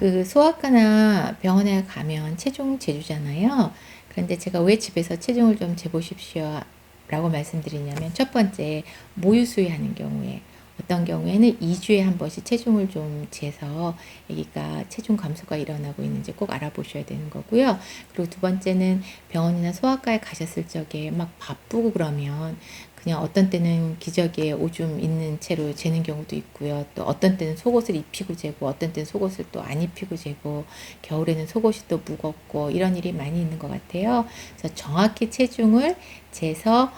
그 소아과나 병원에 가면 체중 재주잖아요. 그런데 제가 왜 집에서 체중을 좀 재보십시오 라고 말씀드리냐면, 첫 번째, 모유 수유하는 경우에, 어떤 경우에는 2주에 한 번씩 체중을 좀 재서 아기가 체중 감소가 일어나고 있는지 꼭 알아보셔야 되는 거고요. 그리고 두 번째는, 병원이나 소아과에 가셨을 적에 막 바쁘고 그러면 그냥 어떤 때는 기저귀에 오줌 있는 채로 재는 경우도 있고요. 또 어떤 때는 속옷을 입히고 재고, 어떤 때는 속옷을 또 안 입히고 재고, 겨울에는 속옷이 또 무겁고, 이런 일이 많이 있는 것 같아요. 그래서 정확히 체중을 재서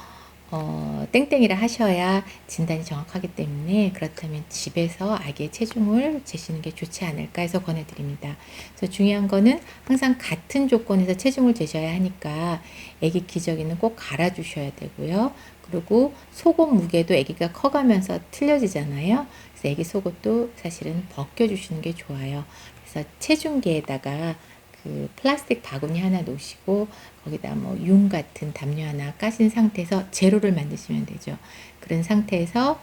땡땡이를 하셔야 진단이 정확하기 때문에, 그렇다면 집에서 아기의 체중을 재시는 게 좋지 않을까 해서 권해드립니다. 그래서 중요한 거는 항상 같은 조건에서 체중을 재셔야 하니까 아기 기저귀는 꼭 갈아주셔야 되고요. 그리고 속옷 무게도 아기가 커가면서 틀려지잖아요. 그래서 아기 속옷도 사실은 벗겨주시는 게 좋아요. 그래서 체중계에다가 그 플라스틱 바구니 하나 놓으시고, 거기다 뭐 윤 같은 담요 하나 까신 상태에서 제로를 만드시면 되죠. 그런 상태에서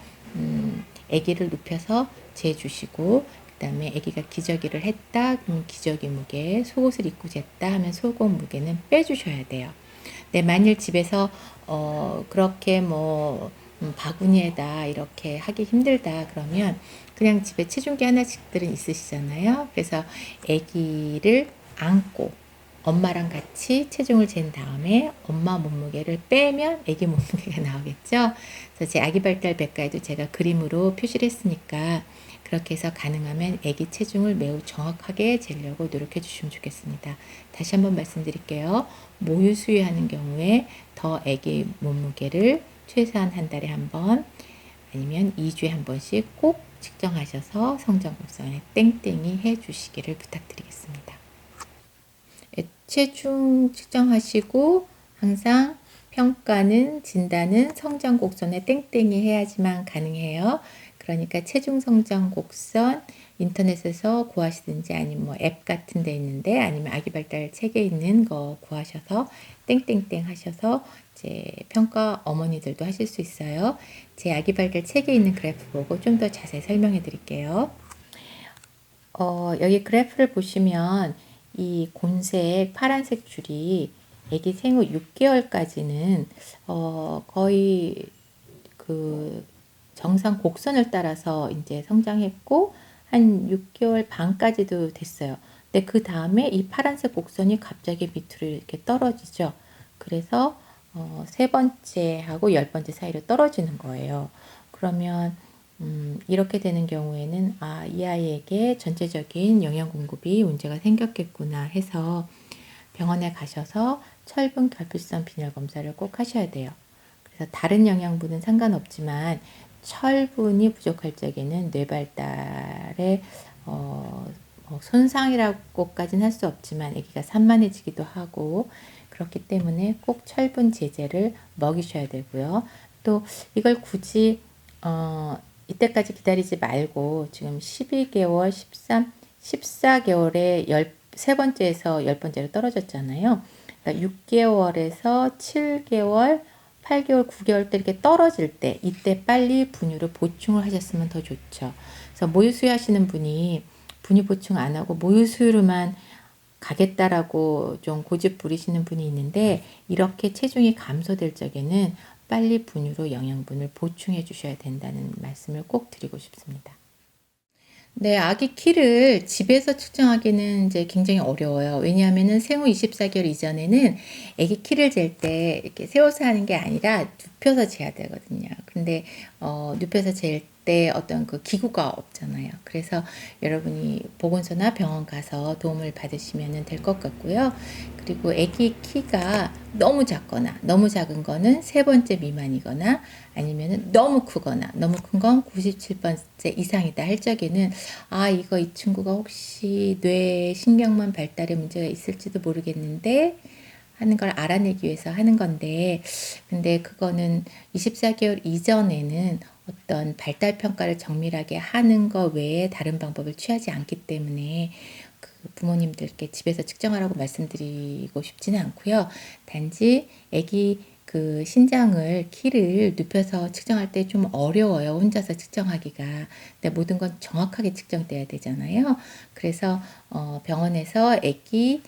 아기를 눕혀서 재주시고, 그 다음에 아기가 기저귀를 했다 그러면 기저귀 무게, 속옷을 입고 쟀다 하면 속옷 무게는 빼주셔야 돼요. 네, 만일 집에서 그렇게 뭐 바구니에다 이렇게 하기 힘들다 그러면 그냥 집에 체중계 하나씩들은 있으시잖아요. 그래서 아기를 안고 엄마랑 같이 체중을 잰 다음에 엄마 몸무게를 빼면 아기 몸무게가 나오겠죠. 그래서 제 아기 발달 백과에도 제가 그림으로 표시를 했으니까 그렇게 해서 가능하면 아기 체중을 매우 정확하게 재려고 노력해 주시면 좋겠습니다. 다시 한번 말씀드릴게요. 모유 수유하는 경우에 더 아기 몸무게를 최소한 한 달에 한 번, 아니면 2주에 한 번씩 꼭 측정하셔서 성장 곡선에 땡땡이 해 주시기를 부탁드리겠습니다. 체중 측정하시고 항상 평가는, 진단은 성장 곡선에 땡땡이 해야지만 가능해요. 그러니까 체중 성장 곡선 인터넷에서 구하시든지, 아니면 뭐 앱 같은 데 있는데, 아니면 아기 발달 책에 있는 거 구하셔서 땡땡땡 하셔서 이제 평가 어머니들도 하실 수 있어요. 제 아기 발달 책에 있는 그래프 보고 좀 더 자세히 설명해 드릴게요. 여기 그래프를 보시면 이 곤색 파란색 줄이 아기 생후 6개월까지는 거의 그 정상 곡선을 따라서 이제 성장했고, 한 6개월 반까지도 됐어요. 근데 그 다음에 이 파란색 곡선이 갑자기 밑으로 이렇게 떨어지죠. 그래서 세 번째하고 10번째 사이로 떨어지는 거예요. 그러면 이렇게 되는 경우에는 이 아이에게 전체적인 영양 공급이 문제가 생겼겠구나 해서 병원에 가셔서 철분 결핍성 빈혈 검사를 꼭 하셔야 돼요. 그래서 다른 영양분은 상관없지만 철분이 부족할 적에는 뇌 발달에 손상이라고까지는 할 수 없지만 아기가 산만해지기도 하고, 그렇기 때문에 꼭 철분 제제를 먹이셔야 되고요. 또 이걸 굳이 이때까지 기다리지 말고 지금 12개월, 14개월에 13번째에서 10번째로 떨어졌잖아요. 그러니까 6개월에서 7개월, 8개월, 9개월 때 이렇게 떨어질 때, 이때 빨리 분유를 보충을 하셨으면 더 좋죠. 그래서 모유 수유하시는 분이 분유 보충 안 하고 모유 수유로만 가겠다라고 좀 고집 부리시는 분이 있는데, 이렇게 체중이 감소될 적에는 빨리 분유로 영양분을 보충해 주셔야 된다는 말씀을 꼭 드리고 싶습니다. 네, 아기 키를 집에서 측정하기는 이제 굉장히 어려워요. 왜냐하면은 생후 24개월 이전에는 아기 키를 잴 때 이렇게 세워서 하는 게 아니라 눕혀서 재야 되거든요. 근데 눕혀서 잴 때 어떤 그 기구가 없잖아요. 그래서 여러분이 보건소나 병원 가서 도움을 받으시면 될 것 같고요. 그리고 아기 키가 너무 작거나 너무 작은 거는 3번째 미만이거나, 아니면은 너무 크거나, 너무 큰 건 97번째 이상이다 할 적에는 이거 이 친구가 혹시 뇌 신경만 발달에 문제가 있을지도 모르겠는데 하는 걸 알아내기 위해서 하는 건데, 근데 그거는 24개월 이전에는 어떤 발달 평가를 정밀하게 하는 거 외에 다른 방법을 취하지 않기 때문에 그 부모님들께 집에서 측정하라고 말씀드리고 싶지는 않고요. 단지 아기 그 신장을 키를 눕혀서 측정할 때 좀 어려워요. 혼자서 측정하기가. 근데 모든 건 정확하게 측정돼야 되잖아요. 그래서 병원에서 아기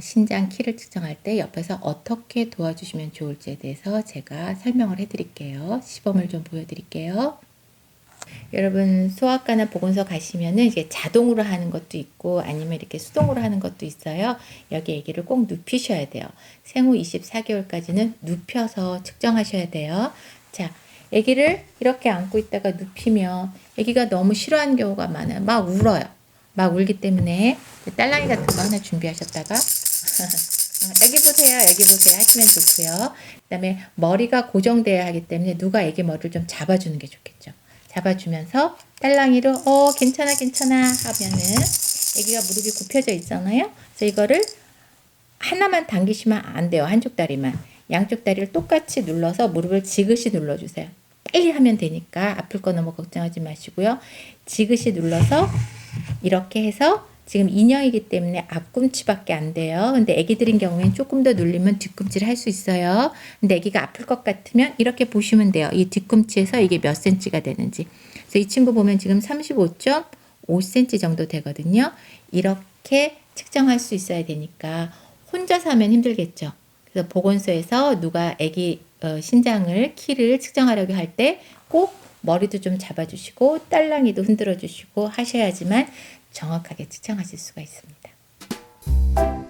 신장 키를 측정할 때 옆에서 어떻게 도와주시면 좋을지에 대해서 제가 설명을 해드릴게요. 시범을 좀 보여드릴게요. 여러분 소아과나 보건소 가시면은 이게 자동으로 하는 것도 있고 아니면 이렇게 수동으로 하는 것도 있어요. 여기 아기를 꼭 눕히셔야 돼요. 생후 24개월까지는 눕혀서 측정하셔야 돼요. 자, 아기를 이렇게 안고 있다가 눕히면 아기가 너무 싫어하는 경우가 많아요. 막 울어요. 막 울기 때문에 딸랑이 같은 거 하나 준비하셨다가 애기 보세요, 애기 보세요 하시면 좋고요. 그다음에 머리가 고정돼야 하기 때문에 누가 애기 머리를 좀 잡아주는 게 좋겠죠. 잡아주면서 딸랑이로 괜찮아 괜찮아 하면은 애기가 무릎이 굽혀져 있잖아요. 그래서 이거를 하나만 당기시면 안 돼요. 한쪽 다리만. 양쪽 다리를 똑같이 눌러서 무릎을 지그시 눌러주세요. 빨리 하면 되니까 아플 거 너무 걱정하지 마시고요. 지그시 눌러서 이렇게 해서 지금 인형이기 때문에 앞꿈치밖에 안 돼요. 근데 애기들인 경우에는 조금 더 눌리면 뒤꿈치를 할 수 있어요. 근데 애기가 아플 것 같으면 이렇게 보시면 돼요. 이 뒤꿈치에서 이게 몇 cm가 되는지. 그래서 이 친구 보면 지금 35.5cm 정도 되거든요. 이렇게 측정할 수 있어야 되니까 혼자서 하면 힘들겠죠. 그래서 보건소에서 누가 애기 신장을 키를 측정하려고 할 때 꼭 머리도 좀 잡아주시고 딸랑이도 흔들어 주시고 하셔야지만 정확하게 측정하실 수가 있습니다.